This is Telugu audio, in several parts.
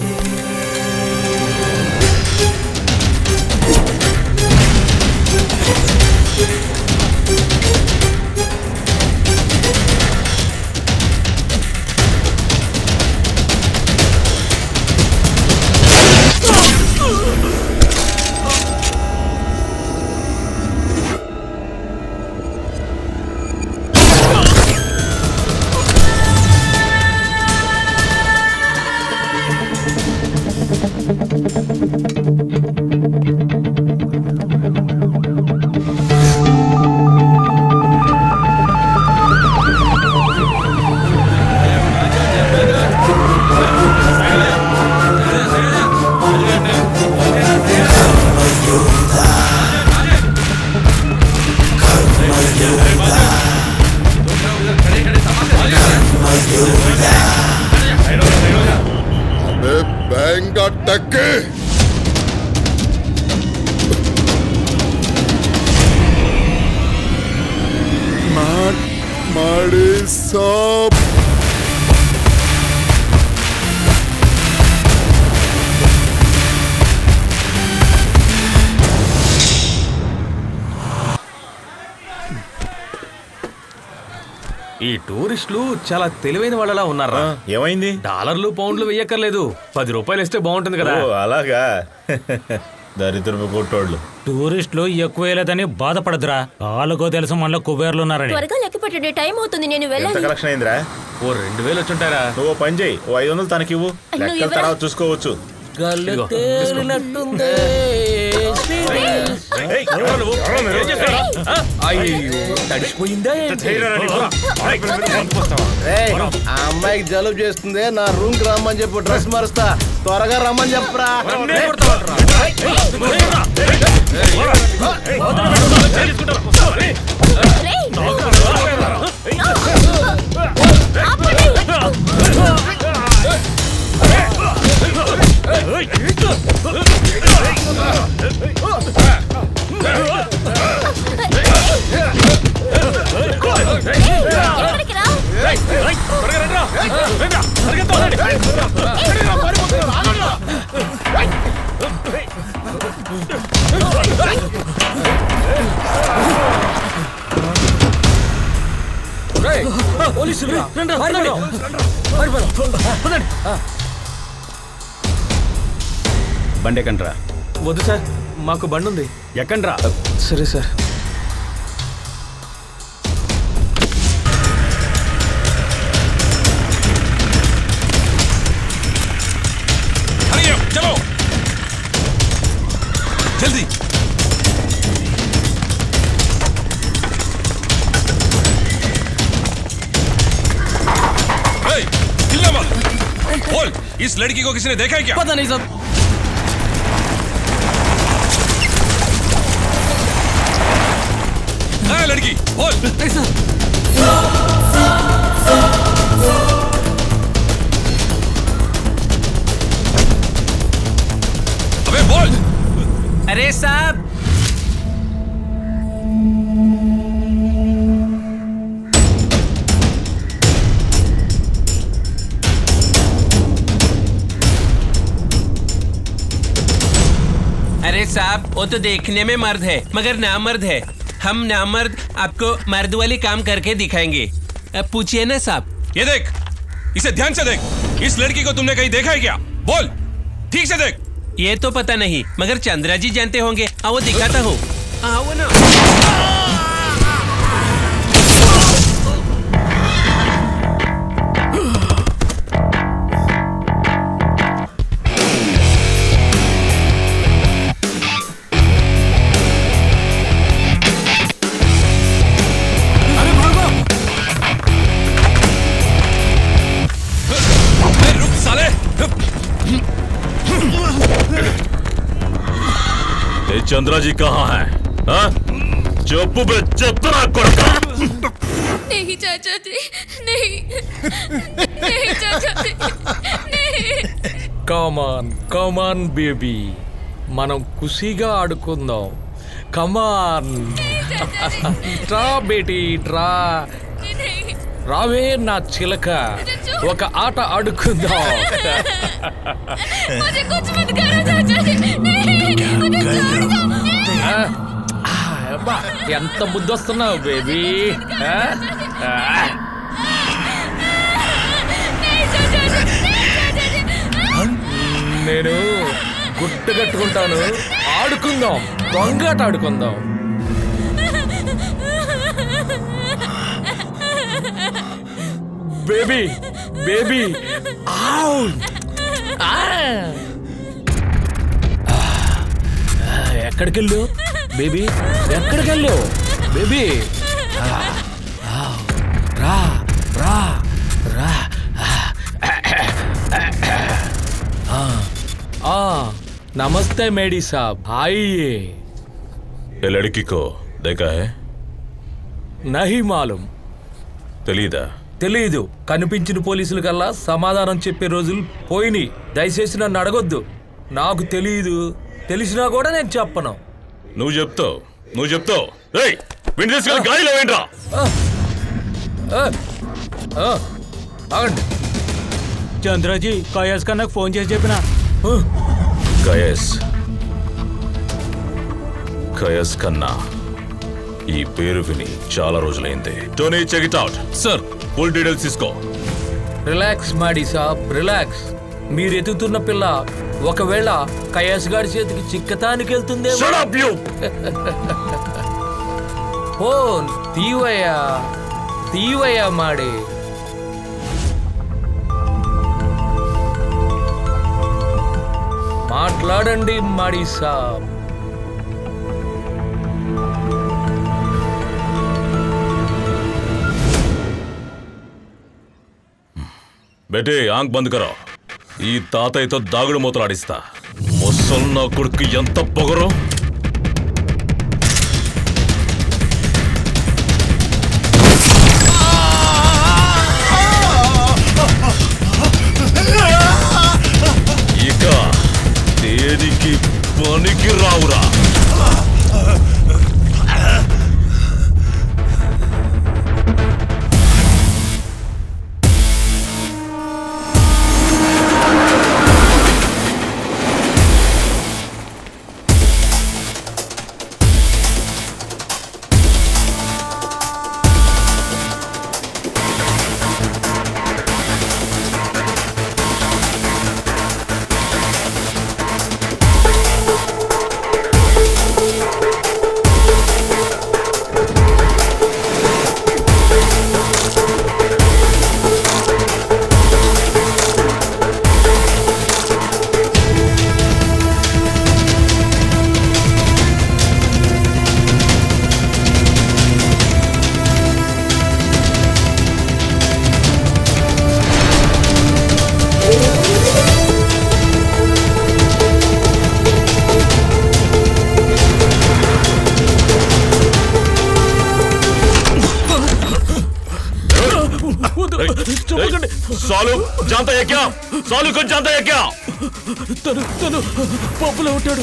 ఈ టూరిస్టులు చాలా తెలివైన వాళ్ళలా ఉన్నారా? ఏమైంది? డాలర్లు పౌండ్లు వెయ్యక్కర్లేదు, 10 రూపాయలు ఇస్తే బాగుంటుంది కదా. అలాగా? దరిద్రపు కొట్టోళ్ళు. టూరిస్టులు ఎక్కువ వేయలేదని బాధపడదురా, వాళ్ళకో తెలుసు మనలో కుబేర్లు ఉన్నారని. త్వరగా లెక్క పెట్టండి, టైం అవుతుంది. నేను వెళ్ళాలి. కలెక్షన్ అయిందిరా? ఓ 2000 వచ్చుంటారా? నువ్వు పని చేయి, ఓ 500 తనకివ్వు, లెక్కల తర్వాత చూసుకోవచ్చు. అమ్మాయికి జలుబు చేస్తుంది, నా రూమ్ కి రమ్మని చెప్పు, డ్రెస్ మారుస్తా, త్వరగా రమ్మని చెప్పరా. బండి ఎక్కండ్రా. వద్దు సార్, మాకు బండి ఉంది, ఎక్కండ్రా. సరే సార్. चलो जल्दी। चिल्ला मत। बोल, इस लड़की को किसी ने देखा है क्या? पता नहीं साहब। लड़की बोल। नहीं सर। अबे बोल। अरे साहब, अरे साहब, वो तो देखने में मर्द है मगर नामर्द है। हम नामर्द आपको मर्द वाली काम करके दिखाएंगे। पूछिए ना साहब। ये देख, इसे ध्यान से देख। इस लड़की को तुमने कहीं देखा है क्या? बोल, ठीक से देख। ये तो पता नहीं मगर चंद्रा जी जानते होंगे। आओ दिखाता हूँ। आओ ना। चंद्रा जी कहाँ है? चुप्पू पे चुप्परा कोड़का। नहीं चाचा जी, नहीं, नहीं चाचा जी, नहीं। Come on baby, మనం ఖుషిగా ఆడుకుందాం. Come on. రా బేటీ రా. రావే నా చిలక, ఒక ఆట ఆడుకుందాం. मुझे कुछ मत करो चाचा जी नहीं मुझे छोड़ दो ఎంత బుద్ధి వస్తున్నావు బేబీ నేను గుట్ట కట్టుకుంటాను ఆడుకుందాం దొంగాట ఆడుకుందాం బేబీ బేబీ ఎక్కడికి వెళ్ళు బేబీ ఎక్కడికి వెళ్ళు బేబీ రా రా రా नमस्ते मेडी साहब आइए। ये लड़की को देखा है? नहीं मालूम। తెలీదా? తెలీదు. కనిపించిన పోలీసుల కల్లా సమాధానం చెప్పే రోజులు పోయినాయి. దయచేసి నన్ను అడగొద్దు. నాకు తెలీదు. తెలిసినా కూడా నేను చెప్పను. నువ్వు చెప్తావు. ఏయ్ విండి తీసుకెళ్ళి గాలిలో వేయండిరా. ఆగండి. చంద్రజీ కయాస్ కన్నకు ఫోన్ చేసి చెప్పిన. కయాస్ కన్నా ఈ పేరు విని చాలా రోజులైంది. Tony check it out. Sir full details తీసుకో. రిలాక్స్ మాడి సాబ్ రిలాక్స్. మీరు ఎదుగుతున్న పిల్ల ఒకవేళ కయాస్ గారి చేతికి చిక్కతానికి వెళ్తుందే. ఫోన్ తీవయ్యా మాడి. మాట్లాడండి మాడి సాబ్. బేటే ఆంక్ బంద్ కరో. ఈ తాతయ్యతో దాగుడు మూతలాడిస్తా. ముసల్ నా కొడుకు ఎంత పొగరో. ఇక దేనికి పనికి రావురా. सालू जानता है क्या? सालू कुछ जानता है क्या? तनु पప్పులో ఉంటాడు.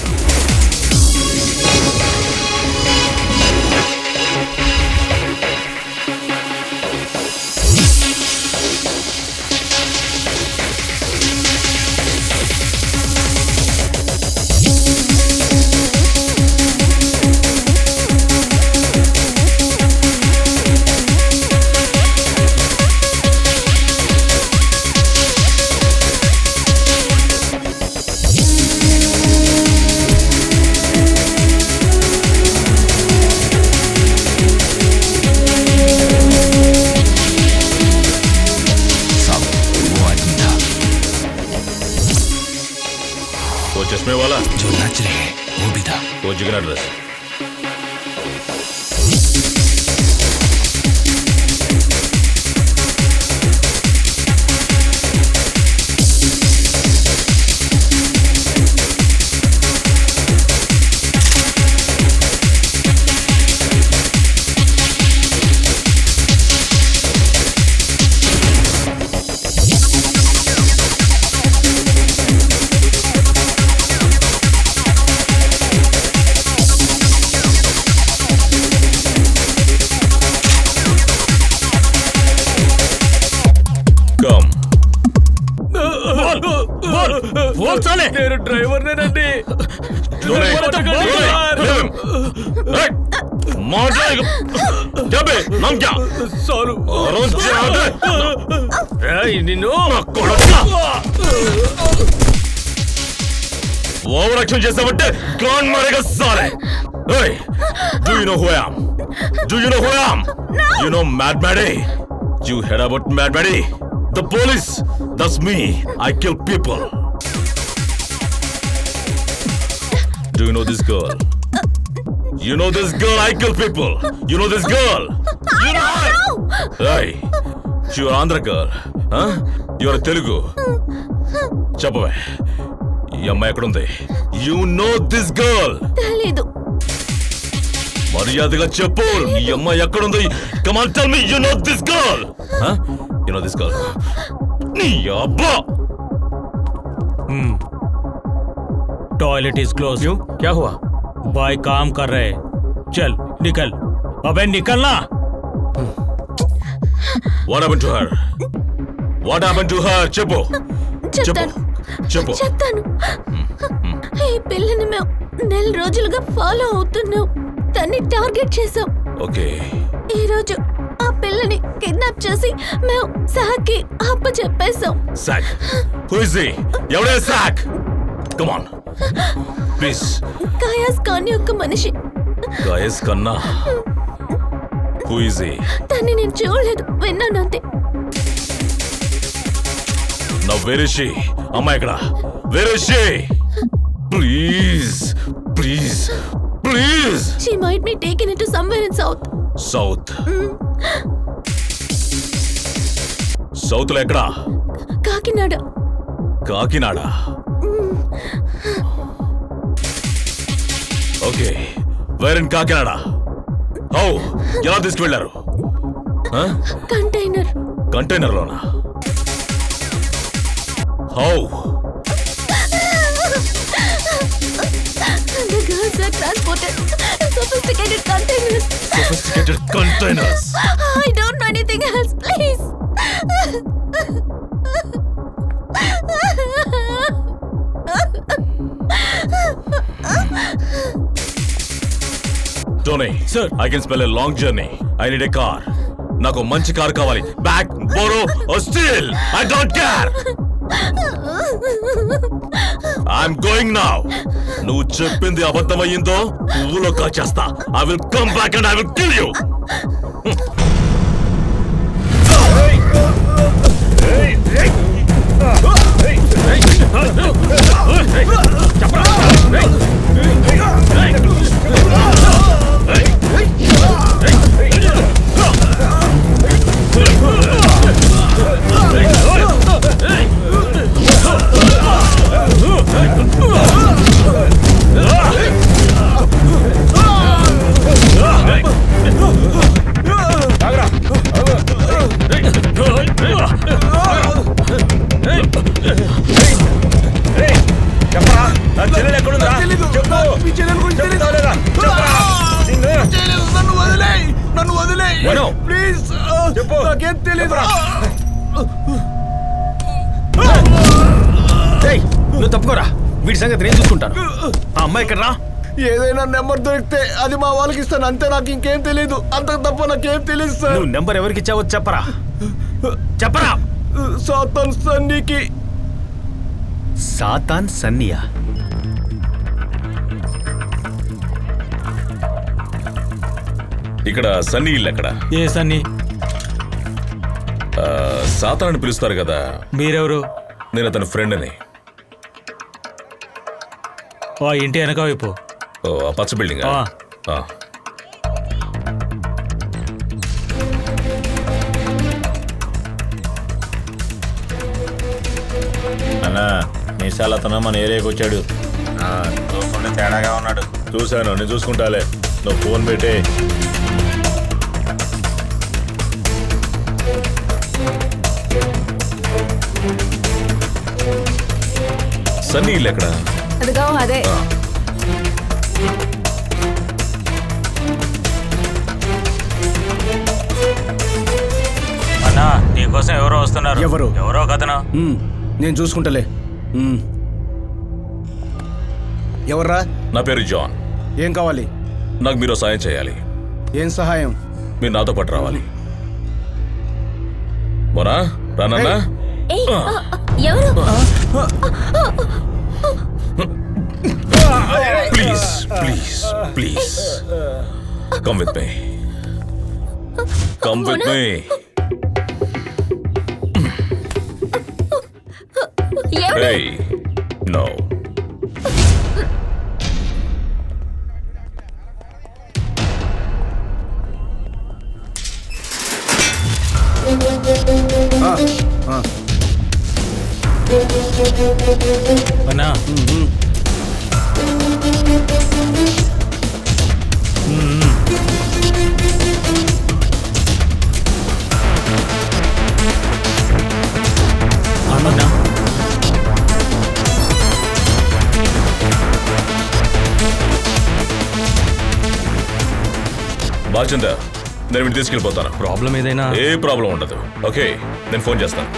चश्मे वाला जो नाच रहे हैं वो भी था. वो जिगना ड्रेस. बोल साले నేను డ్రైవర్నేనండి मार जाएगा क्या बे नाम क्या సారు నిన్ను ఓవర్ యాక్షన్ చేసావంటే కాన్ మారేగా సాలే Hey, do you know who I am? Do you know who I am? No. You know Mad Maddie? You heard about Mad Maddie? The police. That's me. I kill people. Do you know this girl? You know this girl? I kill people. You know this girl? You know her? Hey, you're an Andhra girl. Huh? You're a Telugu. Chapave. ఈ అమ్మాయి ఎక్కడుంది? You know this girl? తెలీదు. మర్యాదగా చెప్పు ఈ అమ్మాయి ఎక్కడుంది? Come on, tell me you know this girl. Huh? You know this girl? నీ అబ్బా. Toilet is close. क्यों? क्या हुआ? भाई काम कर रहे. चल निकल. अबे निकलना. What happened to her? What happened to her? చెప్పు. చెప్తాను. ఈ పిల్లని మేము నెల రోజులుగా ఫాలో అవుతున్నాం. తన్ని టార్గెట్ చేసాం. ఓకే. ఈ రోజు ఆ పిల్లని కిడ్నాప్ చేసి మేము సాకి అప్పచెప్పేసాం. సాక్. Who is he? Yevade sock? Come on. Please. Chaos Khan యొక్క మనిషి. గాయస్ కన్నా. Who is he? తన్ని నేను చూడలేదు, విన్నాను అంతే. Now where is she? అమ్మాయి ఎక్కడ? Where is she? Please. Please. Please. She might be taken into somewhere in south. South. South లో ఎక్కడ? Kakinada. Kakinada. Okay. Where in Kakinada? How? ఎలా తీసుకువెళ్ళారు? కంటైనర్. కంటైనర్ లోనా? How? The girls are transported in sophisticated containers. Sophisticated containers. I don't know anything else, please. Tony, sir, I can spell a long journey. I need a car. నాకు మంచి కార్ కావాలి. Back, borrow or steal. I don't care. I'm going now. నువ్వు చెప్పింది అబద్ధమయ్యిందో పువ్వులో కాచేస్తా. I will come back and I will kill you. నువ్వు తప్పుకోరా, వీడి సంగతి నేను చూసుకుంటాను. ఆ అమ్మాయి ఎక్కడ రా? ఏదైనా నెంబర్ దొరికితే అది మా వాళ్ళకి ఇస్తాను అంతే. నాకు ఇంకేం తెలియదు. అంతకు తప్ప నాకేం తెలియదు సార్. నువ్వు నెంబర్ ఎవరికి ఇచ్చావో చెప్పరా. చెప్పరా. సాతాన్ సన్నీకి. సాతాన్ సన్నియా? ఇక్కడ సన్నీ ఇల్లు ఎక్కడ? ఏ సన్నీ? సాతాన్ అని పిలుస్తారు కదా. మీరెవరు? నేను అతని ఫ్రెండ్ని. ఆ ఇంటి వెనక వైపు. ఓ ఆ పచ్చ బిల్డింగ్. అన్నా మీసాల అతను మన ఏరియాకి వచ్చాడు. చూస్తుంటే తేడాగా ఉన్నాడు. చూశాను, నేను చూసుకుంటాలే. నువ్వు ఫోన్ పెట్టే. సన్నీ ఇల్లు ఎక్కడ? అదిగో అదే. అన్నా నీకోసం ఎవరో వస్తున్నారు. ఎవరు? ఎవరో కథనా? నేను చూసుకుంటలే. ఎవర్రా? నా పేరు జాన్. ఏం కావాలి? నాకు మీరు సాయం చేయాలి. ఏం సహాయం? మీరు నాతో పాటు రావాలి. మోనా రానన్నా? Please please please come with me. Come with me. Hey, no. అన్నా అన్నా బాగుందా? నేను వీటిని తీసుకెళ్ళిపోతాను. ప్రాబ్లం ఏదైనా? ఏ ప్రాబ్లం ఉండదు. ఓకే, నేను ఫోన్ చేస్తాను.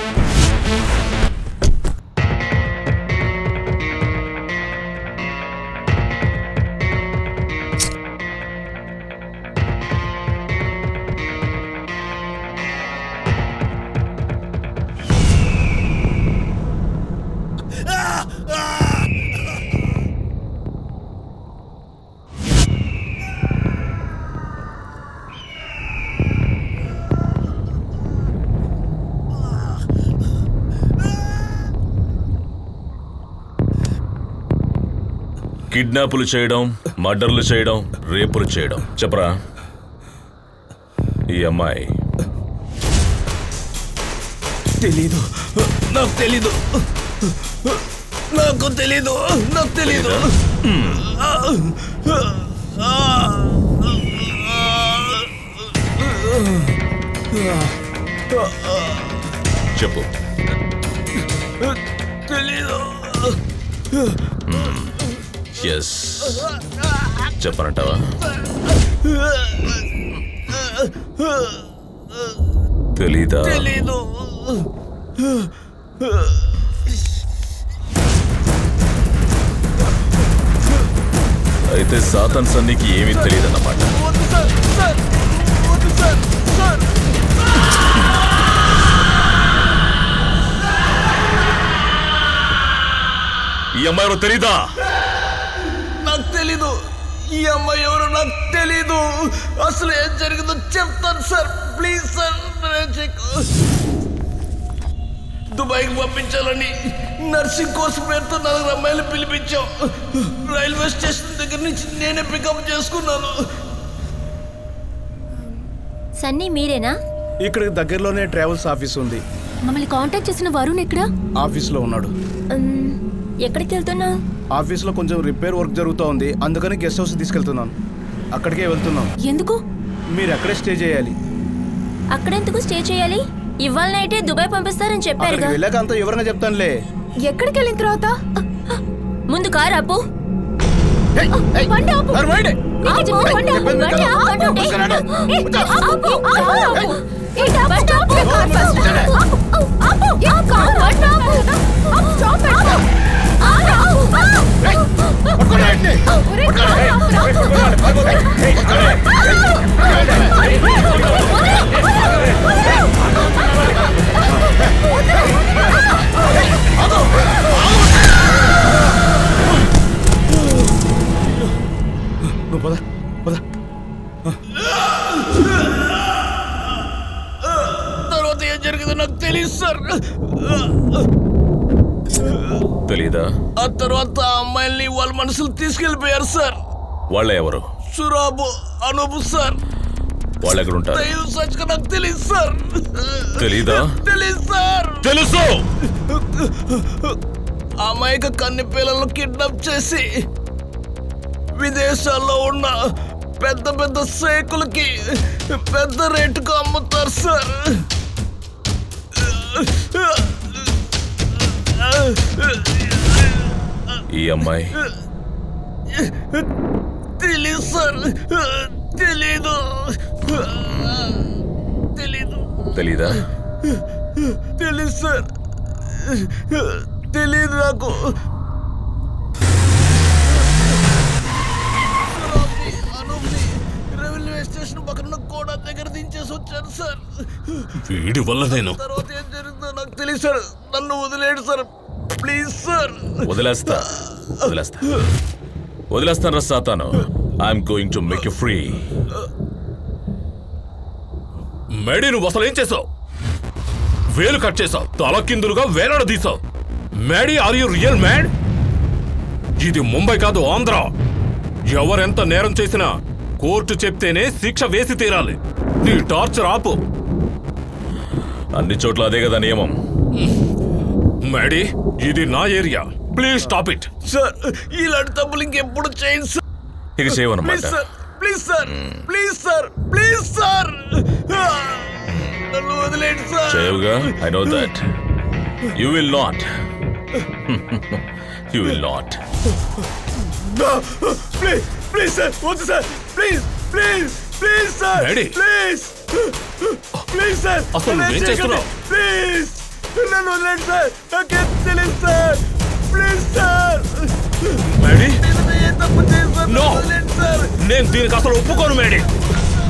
కిడ్నాపులు చేయడం, మర్డర్లు చేయడం, రేపులు చేయడం. చెప్పరా ఈ అమ్మాయి? తెలీదు, నాకు తెలీదు, నాకు తెలీదు, నాకు తెలీదు. చెప్పు. తెలీదు. ఎస్, చెప్పనంటావా? తెలీదా? తెలీదు. అయితే సాతాన్ సన్నీకి ఏమీ తెలియదన్నమాట. ఈ అమ్మాయి ఎవరో తెలీదా? నాకు తెలీదు. ఈ అమ్మాయి ఎవరో నాకు తెలీదు. అసలు ఏం జరిగిందో చెప్తాను సార్, ప్లీజ్ సార్. దుబాయ్కి పంపించాలని నర్సింగ్ కోర్స్ పేరుతో 4 అమ్మాయిలు పిలిపించాం. రైల్వే స్టేషన్ దగ్గర నుంచి నేనే పికప్ చేసుకున్నాను. సన్నీ మీరేనా? ఇక్కడికి దగ్గరలోనే ట్రావెల్స్ ఆఫీస్ ఉంది. మమ్మల్ని కాంటాక్ట్ చేసిన వరుణ్ ఎక్కడా? ఆఫీస్లో ఉన్నాడు. ఎక్కడికి వెళ్తున్నావు? ఆఫీస్లో కొంచెం రిపేర్ వర్క్ జరుగుతూ ఉంది, అందుకని గెస్ట్ హౌస్ తీసుకెళ్తున్నాను. అక్కడికే వెళ్తున్నాం. ఎందుకు? మీరు అక్కడే స్టే చేయాలి. అక్కడెందుకు స్టే చేయాలి? ఇవాళ నైటే దుబాయ్ పంపిస్తారని చెప్పారు. వెళ్ళాక అంతా వివరంగా చెప్తానులే. ఎక్కడికి వెళ్ళిన తర్వాత? ముందు కారు ఆపు. తర్వాత ఏం జరిగిందో నాకు తెలియదు సార్. తెలీదా? ఆ తర్వాత ఆ అమ్మాయిల్ని వాళ్ళ మనసులు తీసుకెళ్లిపోయారు సార్. వాళ్ళ ఎవరు? సురాబు, అనూపు సార్. వాళ్ళు ఎక్కడ ఉంటారు? నాకు తెలియదు సార్. తెలీదా? తెలీదు సార్. తెలుసు. అమాయక కన్ని పిల్లలను కిడ్నాప్ చేసి విదేశాల్లో ఉన్న పెద్ద పెద్ద సేకులకి పెద్ద రేటుకు అమ్ముతారు సార్. ఈ అమ్మాయి? తెలీదు సార్, తెలీదు. తెలీదు. తెలీదా? తెలీదు సార్, తెలీదు నాకు. చేసి వచ్చాను సార్. వీడి వల్ల నేను తర్వాత ఏం జరిగిందో నాకు తెలియదు సార్. నన్ను వదిలేడు సార్, ప్లీజ్ సార్. వదిలేస్తాను రా సాతాను. I'm going to make you free. Maddy, నువ్వు అసలు ఏం చేసావు? వేలు కట్ చేసావు, తలకిందులుగా వేలాడదీసావు. Maddy, are you real mad? ఇది ముంబై కాదు, ఆంధ్ర. ఎవరెంత నేరం చేసినా కోర్టు చెప్తేనే శిక్ష వేసి తీరాలి. నీ టార్చర్ ఆపు. అన్ని చోట్ల అదే కదా నియమం. మేడీ, ఇది నా area, please stop it. Sir, ఇలాంటి తప్పులు ఇంకెప్పుడు చేయండి సార్. ఇక చేయవన్నమాట. Please sir, please sir, please sir, నన్ను వదిలేండి సార్. చేయవుగా, I know that. You will not. You will not. Please, please sir, వద్దు sir, please, please, please sir, please, please sir. అసలు నువ్వేం చేస్తున్నావు? ప్లీజ్ నన్ను వదిలేండి సార్, నాకేం తెలియదు సార్, ప్లీజ్ సార్. మేడీ, ఏ తప్పు చేశాను? నో, వదిలేండి సార్. నేను దీనికి అసలు ఒప్పుకోను మేడీ.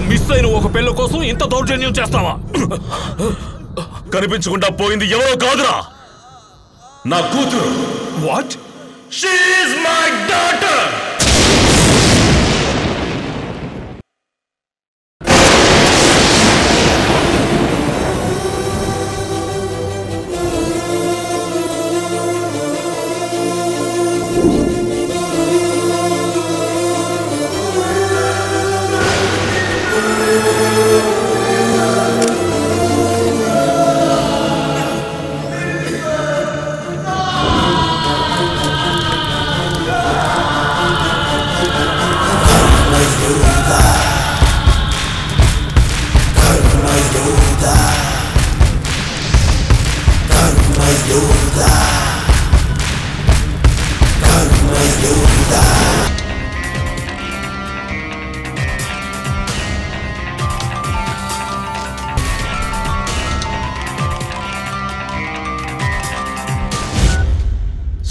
మిస్ అయిన ఒక పెళ్లి కోసం ఇంత దౌర్జన్యం చేస్తావా? కనిపించకుండా పోయింది ఎవరో కాదురా, నా కూతురు. What? She is my daughter.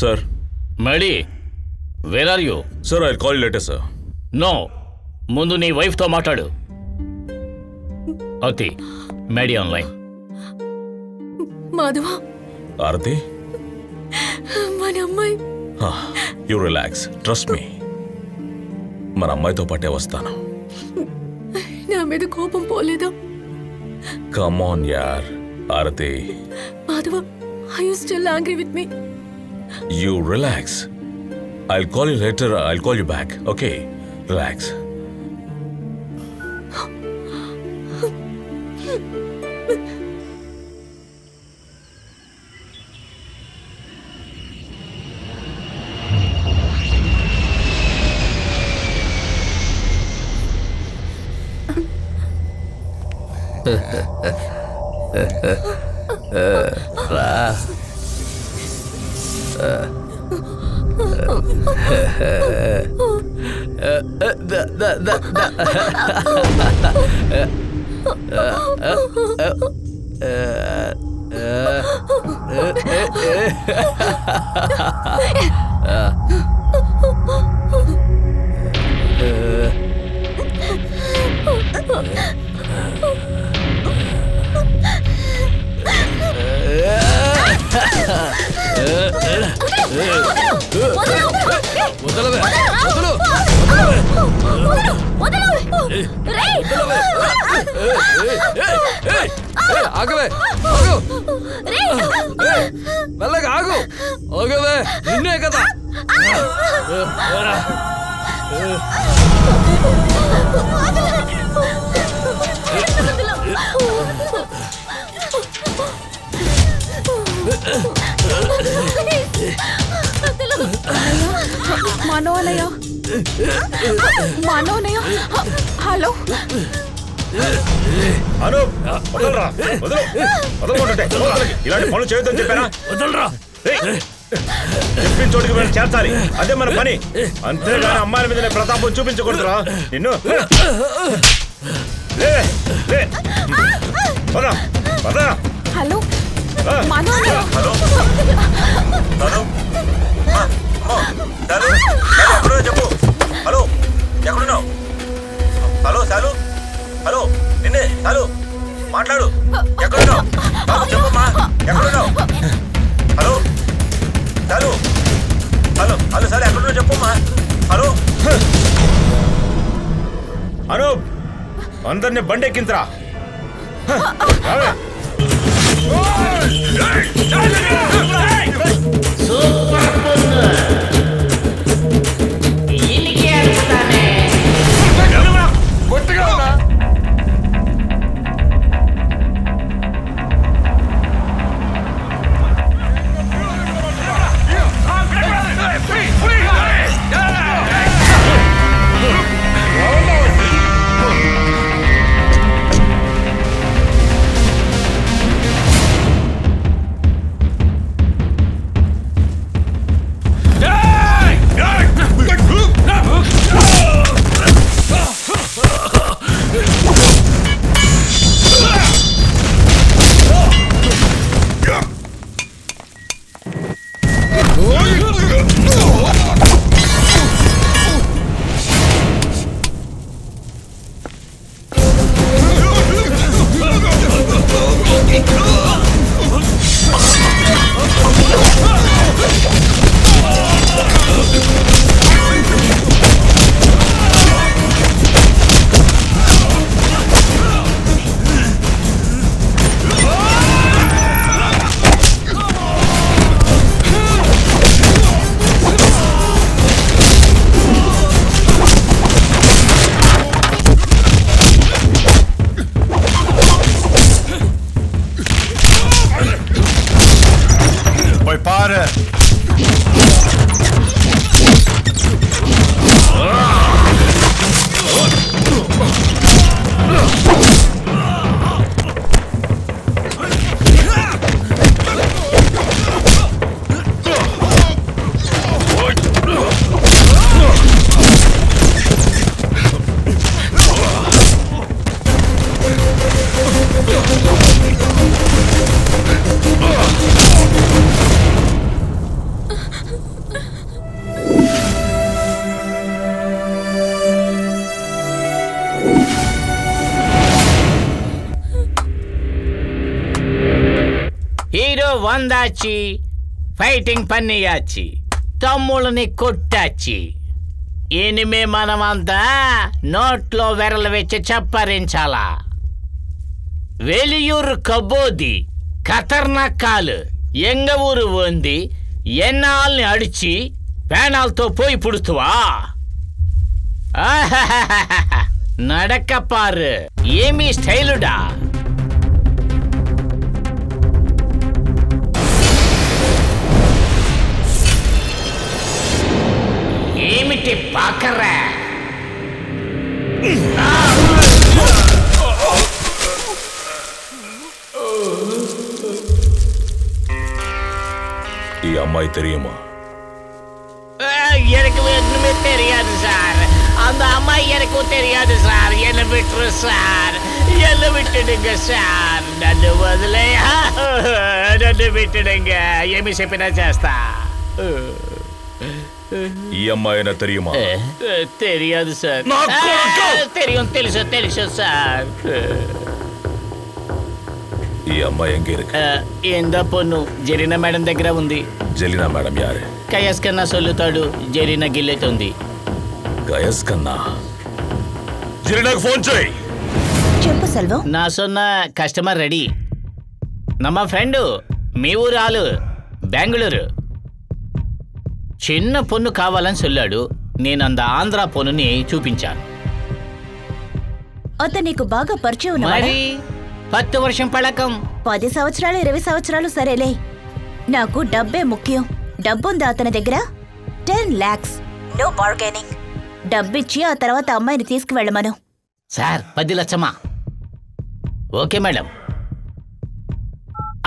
Sir. Mary, where are you? Sir, I'll call you later, sir. No. ముందు నీ వైఫ్తో మాట్లాడు. అతి, మేడీ ఆన్లైన్. మాధవ. ఆరతి? మన అమ్మాయి. You relax. Trust me. మన అమ్మాయితో పాటే వస్తాను. నా మీద కోపం పోలేదా? Come on, yaar. Aarti. Madhava, are you still angry with me? You relax. I'll call you later. I'll call you back. Okay? Relax. ఆగవే, ఆగు, మెల్లగా ఆగు, ఆగవే, నిన్నే కదా. మనోనయ్య, మనోనయ్య, హలో. ఇలాంటి పనులు చేయొద్దని చెప్పానా? వదలరా. చెప్పిన చోటికి వెళ్ళి చేర్చాలి, అదే మన పని. అంతేగాని అమ్మాయిల మీద ప్రతాపం చూపించకూడదురా నిన్ను. హలో, మనోనయ్య. చెప్పు. హలో, ఎక్కడున్నావు? హలో శాలు, హలో నిన్నే శాలు. అందరిని బండెక్కించరా. వందాచి ఫైటింగ్ పన్నియాచి తమ్ముళ్ళని కొట్టాచి ఇనిమే మనమంతా నోట్లో వెరలు వెచ్చి చప్పరించాలా. వెలియూరు కబోది ఖతర్నాకాలు ఎంగ ఊరు వంది ఎన్నాల్ని అడిచి పేనాలతో పోయి పుడుతువా. నడకపారు ఏమీ స్టైలుడా. ఏమిటి పాకరా. ఈ అమ్మాయి தெரியுமா? எனக்கு ஒண்ணுமே தெரியாது சார். அந்த அம்மாய் எனக்கு தெரியாது சார். என்ன விட்டுரு சார். என்ன விட்டுடுங்க సార్. నన్ను వదిలేయా. నన్ను విட்டுடுங்க. ఏమి చెప్పినా చేస్తా. ఈ అమ్మాయినా தெரியுமா? தெரியாது సార్. தெரியும் తెలుసు సార్. ఈ అమ్మాయి ఎంగే இருக்கு? இந்த பொண்ணு జెరీనా మేడం దగ్గర ఉంది. జెరీనా మేడం యారు? కయస్ కన్నా సొల్లుతాడు. జెరీనా గిల్లెతుంది. కయస్ కన్నా? జెరీనాకు ఫోన్ చేయి. చెప్పు సెల్వం. నా సొన్న కస్టమర్ రెడీ. నమ్మ ఫ్రెండు మీ ఊరు ఆలు బెంగళూరు. చిన్న పొన్ను కావాలని సొల్లాడు. నేను అంద ఆంధ్ర పొన్నుని చూపించాను. అతను నీకు బాగా పరిచయం ఉన్నవాడా? మరి 10 వర్షం పళకం. 10 సంవత్సరాలు 20 సంవత్సరాలు సరేలే. నాకు డబ్బే ముఖ్యం. డబ్బుందా అతని దగ్గర? 10 lakhs. No bargaining. డబ్బిచ్చి ఆ తర్వాత అమ్మాయిని తీసుకువెళ్ళమను. సార్ 10 లక్షమా? Okay madam.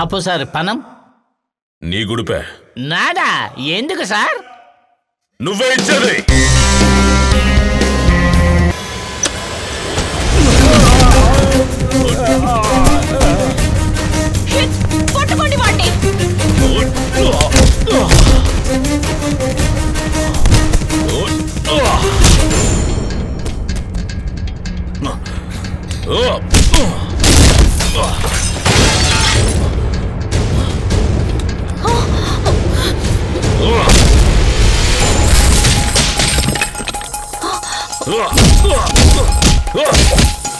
అప్పు సార్ పనం నీ గుడిపే. నాడా? ఎందుకు సార్? నువ్వే ఇచ్చేది. పట్టుకోండి వాడిని.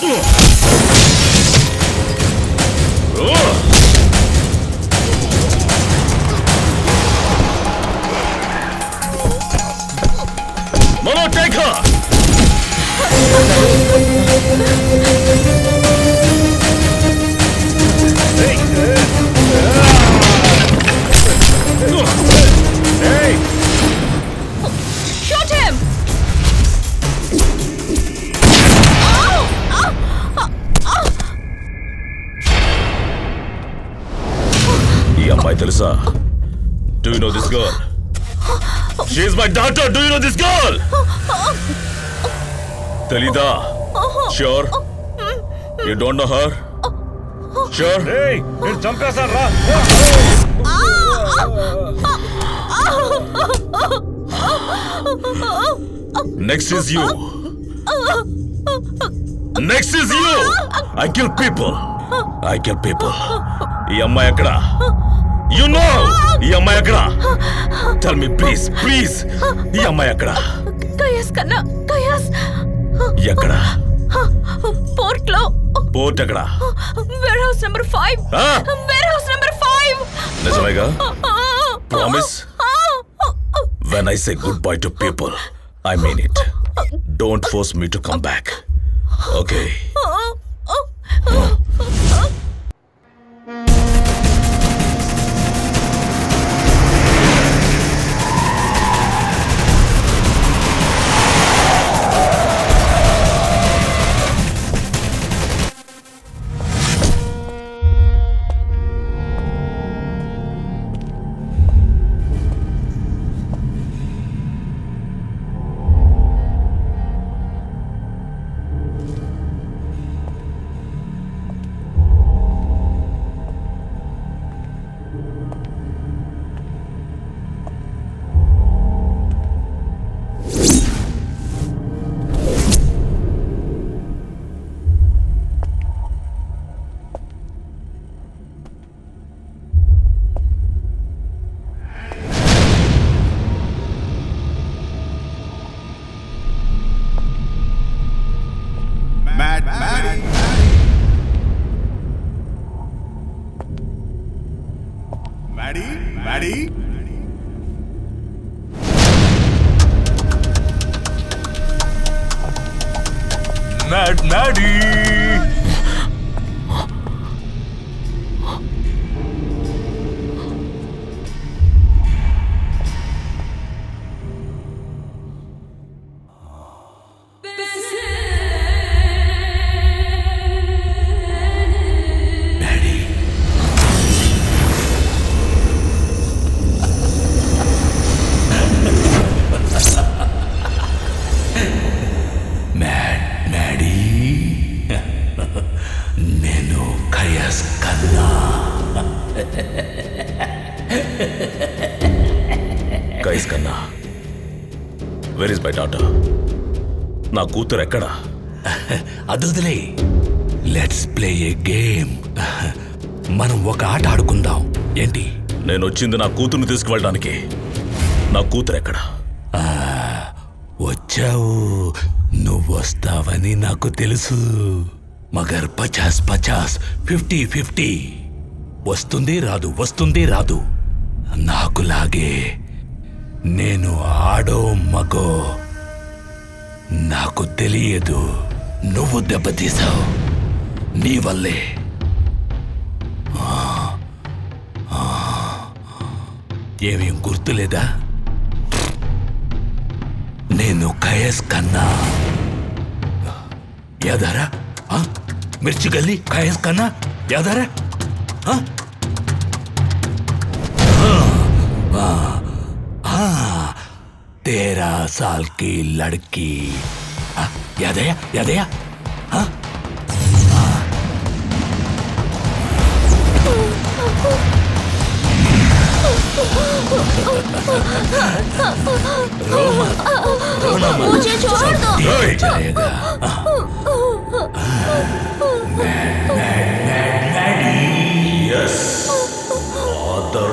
Mono, take her! Hey! Shoot him! ఈ అమ్మాయి తెలుసా? Do you know this girl? She is my daughter. Do you know this girl? తెలీదా? Sure? You don't know her? Sure? Hey, నేను చంపేశాను రా. Next is you. Next is you. I kill people. I kill people. ఈ అమ్మాయి ఎక్కడ? You know. ఈ అమ్మాయి ఎక్కడ? Tell me please, please. ఈ అమ్మాయి ఎక్కడ? కయాస్ కన్నా కయాస్ ఎక్కడ? పోర్ట్ లో. పోర్ట్ ఎక్కడ? Warehouse number 5. Warehouse number 5. నిజమేగా? Promise? When I say goodbye to people, I mean it. Don't force me to come back. Okay? Guys, Kanna, where is my daughter? నా కూతురు ఎక్కడ? అదుదులే, లెట్స్ ప్లే ఏ గేమ్. మనం ఒక ఆట ఆడుకుందాం. ఏంటి? నేను వచ్చింది నా కూతురుని తీసుకువెళ్ళడానికి. నా కూతురు ఎక్కడ? వచ్చావు. నువ్వు వస్తావని నాకు తెలుసు. మగర్ 50-50, 50-50. వస్తుంది రాదు, వస్తుంది రాదు. నాకులాగే నేను ఆడో మగో నాకు తెలియదు. నువ్వు దెబ్బతీసావు, నీ వల్లే. ఏమేం గుర్తులేదా? నేను కయస్ కన్నా. యాదారా? మిర్చి గల్లీ కయస్ కన్నా యాదారా? हाँ, 13 साल की लड़की. याद आया? याद आया? हाँ? रोना मत. मुझे छोड़ दो. जाएगा. Yes, mother.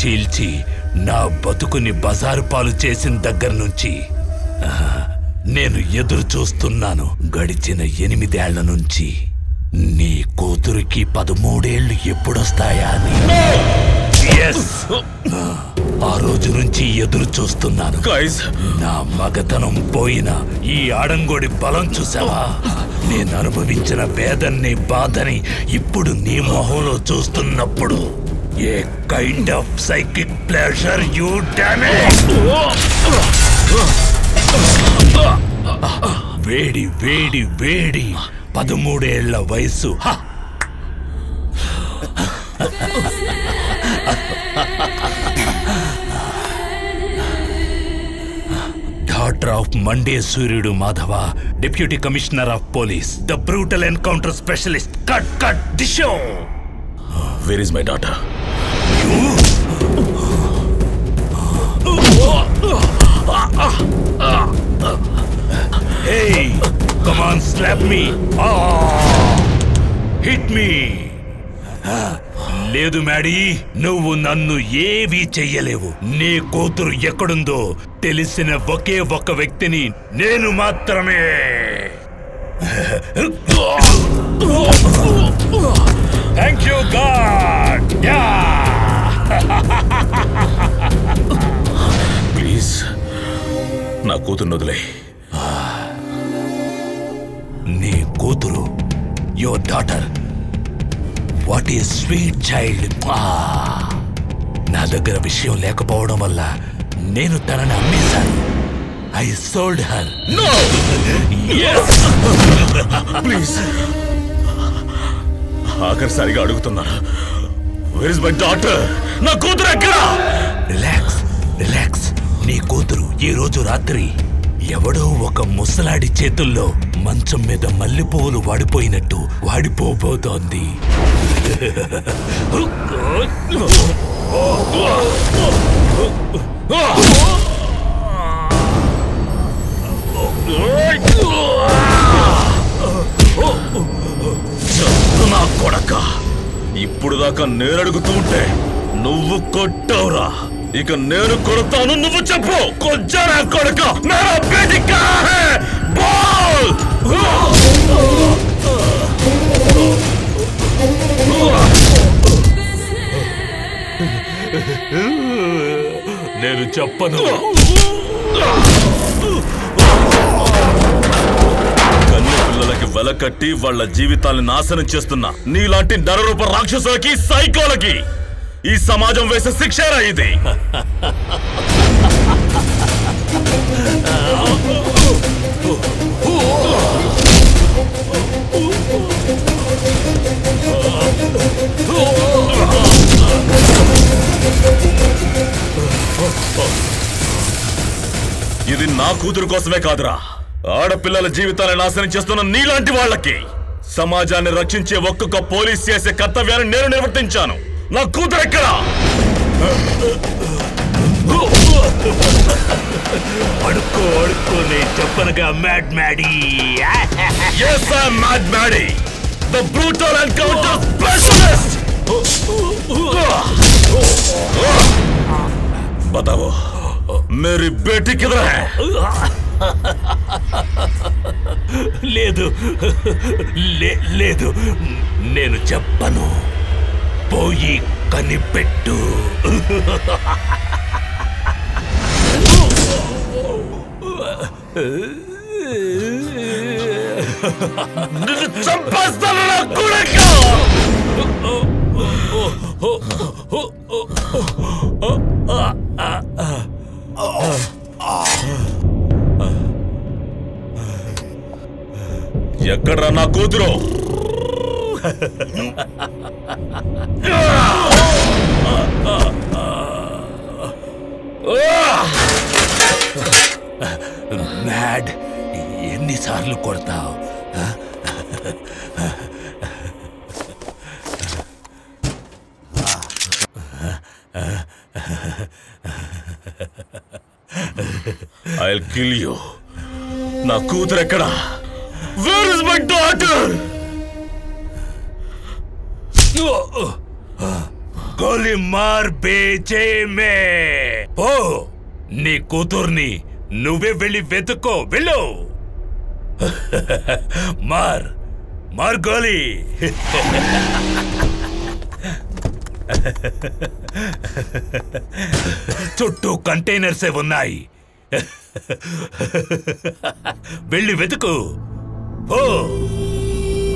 చీల్చి నా బతుకుని బజారు పాలు చేసిన దగ్గర నుంచి నేను ఎదురు చూస్తున్నాను. గడిచిన 8 ఏళ్ల నుంచి నీ కూతురికి 13 ఏళ్ళు ఎప్పుడొస్తాయా అని. ఆ రోజు నుంచి ఎదురు చూస్తున్నాను. నా మగతనం పోయిన ఈ ఆడంగోడి బలం చూసావా? నేను అనుభవించిన వేదన్ని బాధని ఇప్పుడు నీ మొహంలో చూస్తున్నప్పుడు a kind of psychic pleasure you damage. వేడి వేడి వేడి 13 ఏళ్ల వయసు. డాటర్ ఆఫ్ మండే సూర్యుడు Madhava, deputy commissioner of police, the brutal encounter specialist. Cut cut the show. Wear is my daughter? Hey, come on, slap me. Hit me. లేదు మ్యాడీ, నువ్వు నన్ను ఏవీ చెయ్యలేవు. నీ కూతురు ఎక్కడుందో తెలిసిన ఒకే ఒక్క వ్యక్తిని నేను మాత్రమే. Thank you God. ప్లీజ్ నా కూతురు వదిలే. నీ కూతురు, your daughter, what is sweet child. నా దగ్గర విషయం లేకపోవడం వల్ల నేను తనని అమ్మేశాను. I sold her. ప్లీజ్ ఆఖరిసారిగా అడుగుతున్నాను, వేర్ ఇస్ మై డాటర్? నా కూతురు ఎక్కడా? Relax relax. నీ కూతురు ఈ రోజు రాత్రి ఎవడో ఒక ముసలాడి చేతుల్లో మంచం మీద మల్లెపూలు వాడిపోయినట్టు వాడిపోబోతోంది. నా కొడక, ఇప్పుడు దాకా నేను అడుగుతూ ఉంటే నువ్వు కొట్టావురా. ఇక నేను కొడతాను, నువ్వు చెప్పు. కొజ్జరా కొడక, మేరా బేటీ కహా హై? బోల్. నేను చెప్పను. కన్య పిల్లలకి వెలకట్టి వాళ్ళ జీవితాన్ని నాశనం చేస్తున్నా నీలాంటి నరరూప రాక్షసులకి, సైకోలకి ఈ సమాజం వేసే శిక్షరా ఇది. ఇది నా కూతురు కోసమే కాదురా, ఆడపిల్లల జీవితాలను నాశనం చేస్తున్న నీలాంటి వాళ్ళకి. సమాజాన్ని రక్షించే ఒక్కొక్క పోలీస్ చేసే కర్తవ్యాన్ని నేను నిర్వర్తించాను. నా కూతురు ఎక్కడా? అడుక్కో అడుక్కో, నేను చెప్పనుగా mad Maddy. Yes, I'm Mad Maddie, the brutal encounter specialist. बताओ, मेरी बेटी किधर है? లేదు లేదు, నేను చెప్పను. పోయి కనిపెట్టు. చంపేస్తాను నా కొడుక. ఎక్కడ్రా నా కూతురు? మ్యాడ్, ఎన్నిసార్లు కొడతావు? I'll kill you. నా కూతురు ఎక్కడా? Where is my daughter? గోలి మార్ బేచే మే ఓ నీ కూతుర్ని నువ్వే వెళ్ళి వెతుక్కో వెళ్ళు మార్ మార్ గోలి చుట్టూ కంటైనర్సే ఉన్నాయి వెళ్ళి వెతుకు ఓ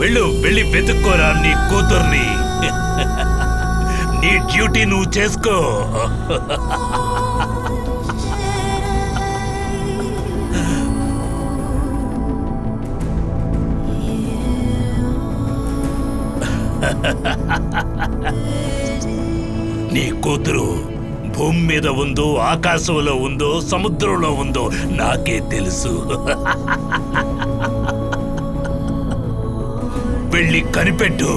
వెళ్ళి వెతుక్కోరా నీ కూతుర్ని నీ డ్యూటీ నువ్వు చేసుకో నీ కూతురు భూమి మీద ఉందో ఆకాశంలో ఉందో సముద్రంలో ఉందో నాకే తెలుసు వెళ్ళి కనిపెట్టు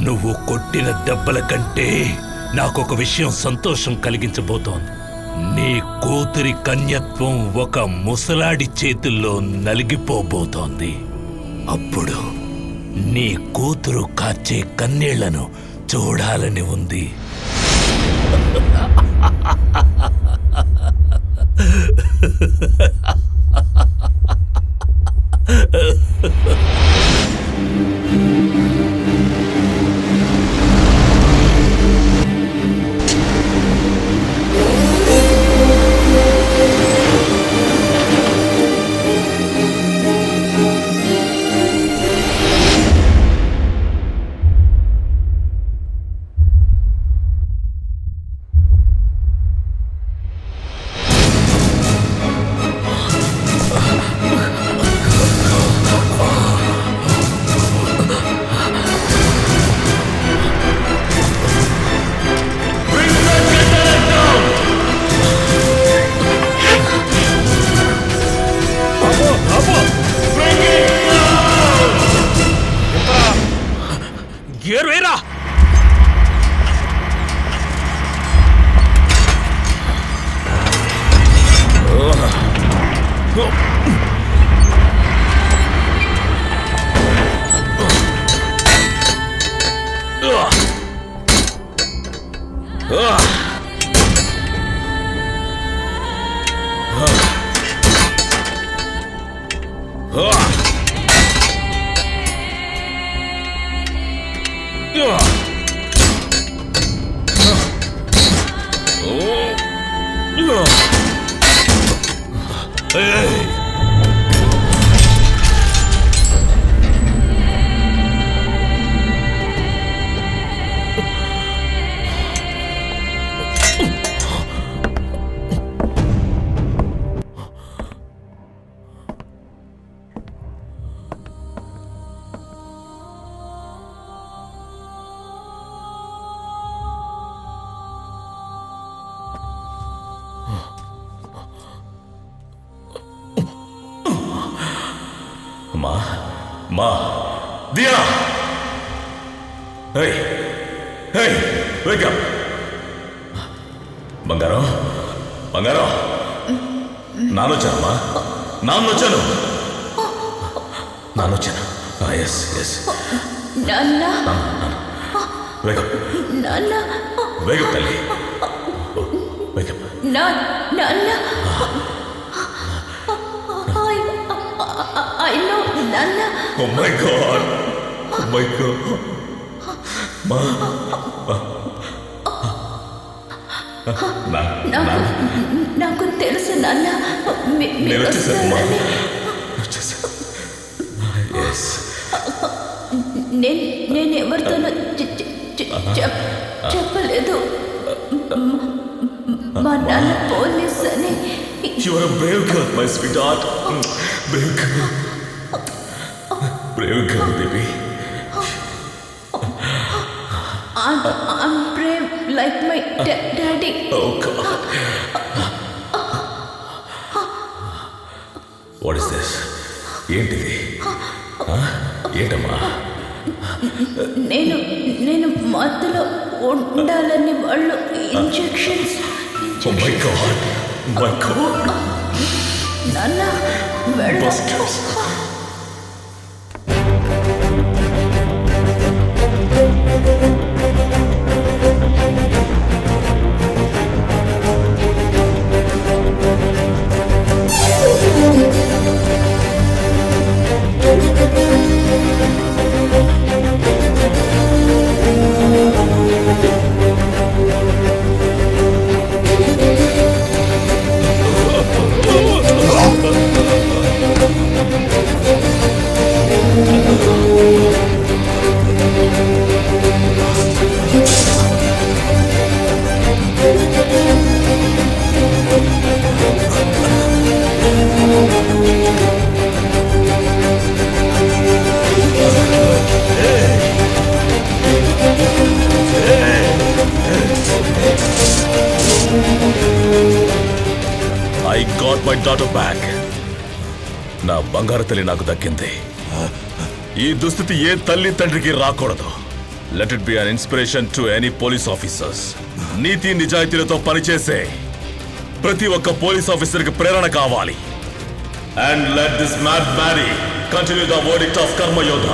నువ్వు కొట్టిన దెబ్బల కంటే నాకొక విషయం సంతోషం కలిగించబోతోంది నీ కూతురి కన్యత్వం ఒక ముసలాడి చేతుల్లో నలిగిపోబోతోంది అప్పుడు నీ కూతురు కార్చే కన్నీళ్లను చూడాలని ఉంది బంగారం బంగారం నానొచ్చానమ్మా నాన్నొచ్చాను నానొచ్చాను ఎస్ ఎస్ వేగప్ వేగప్ తల్లి వేగప్ Oh my God! Oh my God! Ma, నాకు తెలుసు నాన్న నేను వచ్చేసాను మా ఎస్ నేను ఎవరితోనూ చెప్పలేదు మా నాన్న పోలీస్ అని You are a brave girl, my sweetheart. Brave girl. Brave girl, baby. I'm brave like my daddy. Oh God. What is this? ఏంటిది? ఏంటమ్మా? నేను మత్తులో ఉండాలని వాళ్ళు injections. Oh my God. My God. నాన్న వెళ్ళు. Bastards. I got my daughter back. నా బంగారు తల్లి నాకు దక్కింది. ఈ దుస్థితి ఏ తల్లి తండ్రికి రాకూడదు. Let it be an inspiration to any police officers. నీతి నిజాయితీలతో పనిచేసే ప్రతి ఒక్క పోలీస్ ఆఫీసర్కి ప్రేరణ కావాలి. And let this mad Mary continue the verdict of కర్మయోధ.